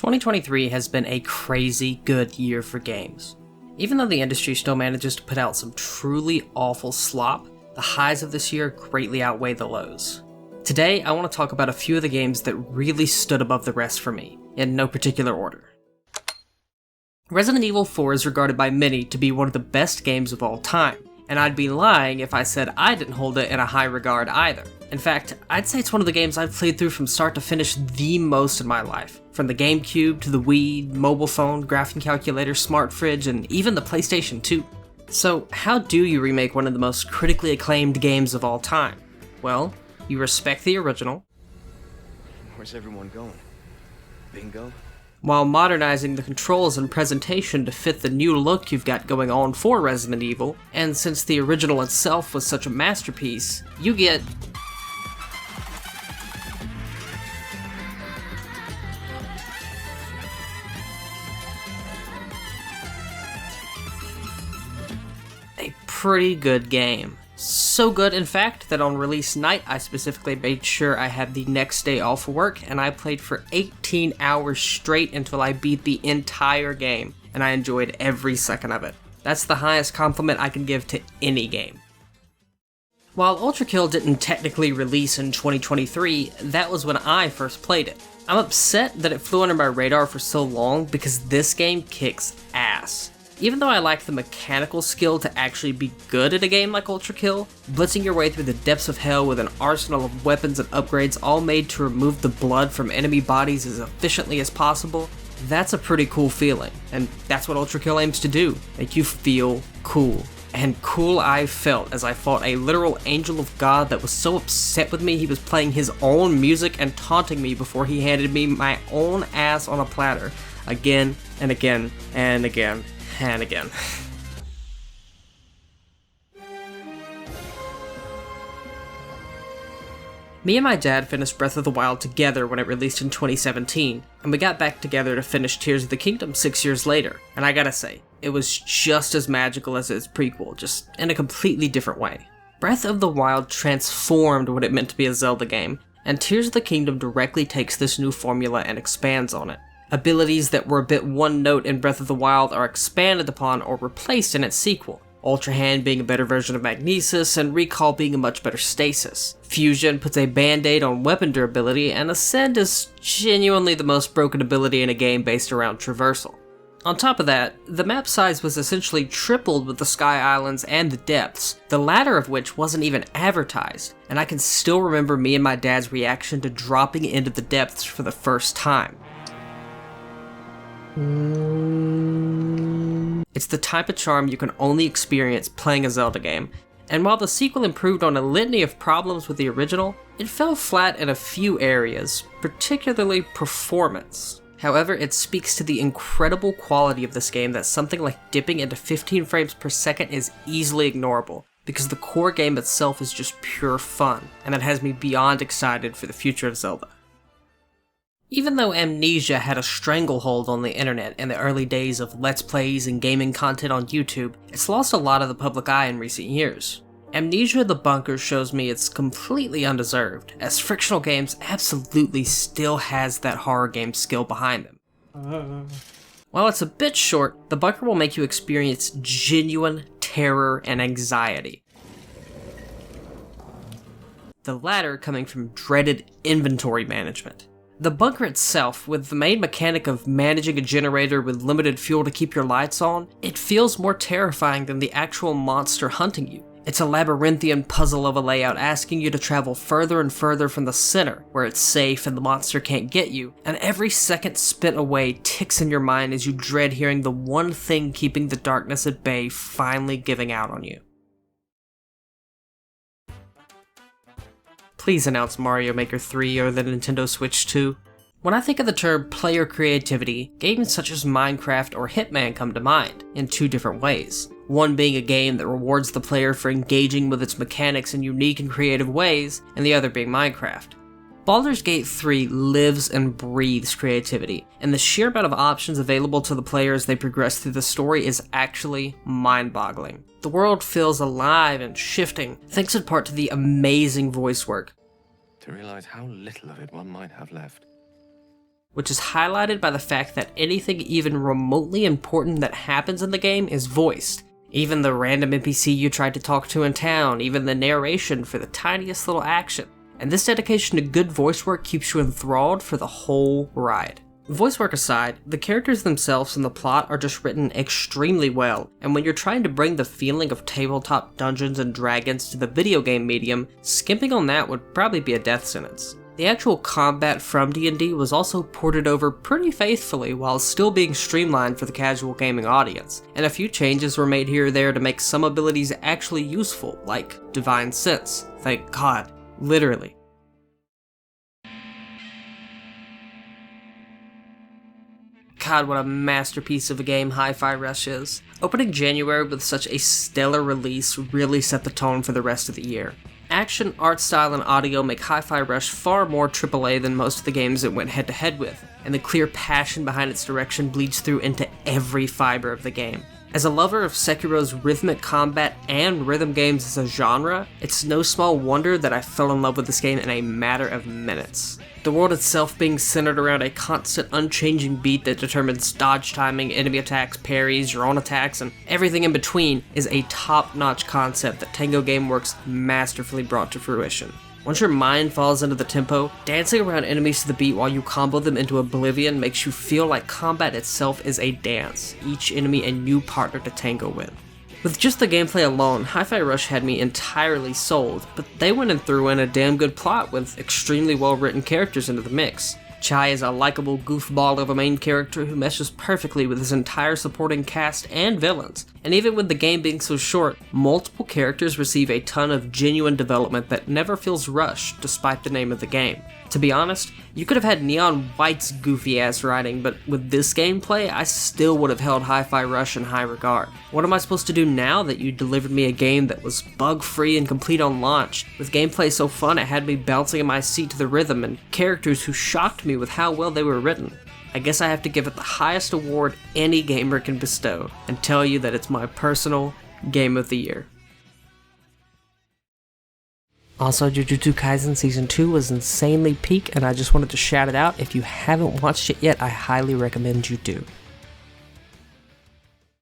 2023 has been a crazy good year for games. Even though the industry still manages to put out some truly awful slop, the highs of this year greatly outweigh the lows. Today, I want to talk about a few of the games that really stood above the rest for me, in no particular order. Resident Evil 4 is regarded by many to be one of the best games of all time, and I'd be lying if I said I didn't hold it in a high regard either. In fact, I'd say it's one of the games I've played through from start to finish the most in my life. From the GameCube to the Wii, mobile phone, graphing calculator, smart fridge, and even the PlayStation 2. So how do you remake one of the most critically acclaimed games of all time? Well, you respect the original. Where's everyone going? Bingo? While modernizing the controls and presentation to fit the new look you've got going on for Resident Evil, and since the original itself was such a masterpiece, you get a pretty good game. So good, in fact, that on release night, I specifically made sure I had the next day off work, and I played for 18 hours straight until I beat the entire game, and I enjoyed every second of it. That's the highest compliment I can give to any game. While Ultra Kill didn't technically release in 2023, that was when I first played it. I'm upset that it flew under my radar for so long because this game kicks ass. Even though I lack the mechanical skill to actually be good at a game like Ultra Kill, blitzing your way through the depths of hell with an arsenal of weapons and upgrades all made to remove the blood from enemy bodies as efficiently as possible, that's a pretty cool feeling, and that's what Ultra Kill aims to do, make you feel cool. And cool I felt as I fought a literal angel of God that was so upset with me he was playing his own music and taunting me before he handed me my own ass on a platter, again and again and again. And again. Me and my dad finished Breath of the Wild together when it released in 2017, and we got back together to finish Tears of the Kingdom 6 years later, and I gotta say, it was just as magical as its prequel, just in a completely different way. Breath of the Wild transformed what it meant to be a Zelda game, and Tears of the Kingdom directly takes this new formula and expands on it. Abilities that were a bit one-note in Breath of the Wild are expanded upon or replaced in its sequel, Ultra Hand being a better version of Magnesis, and Recall being a much better Stasis. Fusion puts a band-aid on weapon durability, and Ascend is genuinely the most broken ability in a game based around traversal. On top of that, the map size was essentially tripled with the Sky Islands and the Depths, the latter of which wasn't even advertised, and I can still remember me and my dad's reaction to dropping into the Depths for the first time. It's the type of charm you can only experience playing a Zelda game, and while the sequel improved on a litany of problems with the original, it fell flat in a few areas, particularly performance. However, it speaks to the incredible quality of this game that something like dipping into 15 frames per second is easily ignorable, because the core game itself is just pure fun, and it has me beyond excited for the future of Zelda. Even though Amnesia had a stranglehold on the internet in the early days of Let's Plays and gaming content on YouTube, it's lost a lot of the public eye in recent years. Amnesia: The Bunker shows me it's completely undeserved, as Frictional Games absolutely still has that horror game skill behind them. While it's a bit short, The Bunker will make you experience genuine terror and anxiety. The latter coming from dreaded inventory management. The bunker itself, with the main mechanic of managing a generator with limited fuel to keep your lights on, it feels more terrifying than the actual monster hunting you. It's a labyrinthian puzzle of a layout asking you to travel further and further from the center, where it's safe and the monster can't get you, and every second spent away ticks in your mind as you dread hearing the one thing keeping the darkness at bay finally giving out on you. Please announce Mario Maker 3 or the Nintendo Switch 2. When I think of the term player creativity, games such as Minecraft or Hitman come to mind, in two different ways. One being a game that rewards the player for engaging with its mechanics in unique and creative ways, and the other being Minecraft. Baldur's Gate 3 lives and breathes creativity, and the sheer amount of options available to the player as they progress through the story is actually mind-boggling. The world feels alive and shifting, thanks in part to the amazing voice work. To realize how little of it one might have left. which is highlighted by the fact that anything even remotely important that happens in the game is voiced. Even the random NPC you tried to talk to in town, even the narration for the tiniest little action. And this dedication to good voice work keeps you enthralled for the whole ride. Voice work aside, the characters themselves and the plot are just written extremely well, and when you're trying to bring the feeling of tabletop Dungeons and Dragons to the video game medium, skimping on that would probably be a death sentence. The actual combat from D&D was also ported over pretty faithfully while still being streamlined for the casual gaming audience, and a few changes were made here or there to make some abilities actually useful, like Divine Sense, thank God. Literally. God, what a masterpiece of a game Hi-Fi Rush is. Opening January with such a stellar release really set the tone for the rest of the year. Action, art style, and audio make Hi-Fi Rush far more AAA than most of the games it went head-to-head with, and the clear passion behind its direction bleeds through into every fiber of the game. As a lover of Sekiro's rhythmic combat and rhythm games as a genre, it's no small wonder that I fell in love with this game in a matter of minutes. The world itself being centered around a constant, unchanging beat that determines dodge timing, enemy attacks, parries, your own attacks, and everything in between is a top-notch concept that Tango Gameworks masterfully brought to fruition. Once your mind falls into the tempo, dancing around enemies to the beat while you combo them into oblivion makes you feel like combat itself is a dance, each enemy a new partner to tango with. With just the gameplay alone, Hi-Fi Rush had me entirely sold, but they went and threw in a damn good plot with extremely well written characters into the mix. Chai is a likable goofball of a main character who meshes perfectly with his entire supporting cast and villains, and even with the game being so short, multiple characters receive a ton of genuine development that never feels rushed despite the name of the game. To be honest, you could have had Neon White's goofy ass writing, but with this gameplay, I still would have held Hi-Fi Rush in high regard. What am I supposed to do now that you delivered me a game that was bug-free and complete on launch, with gameplay so fun it had me bouncing in my seat to the rhythm, and characters who shocked me with how well they were written? I guess I have to give it the highest award any gamer can bestow, and tell you that it's my personal Game of the Year. Also, Jujutsu Kaisen Season 2 was insanely peak, and I just wanted to shout it out. If you haven't watched it yet, I highly recommend you do.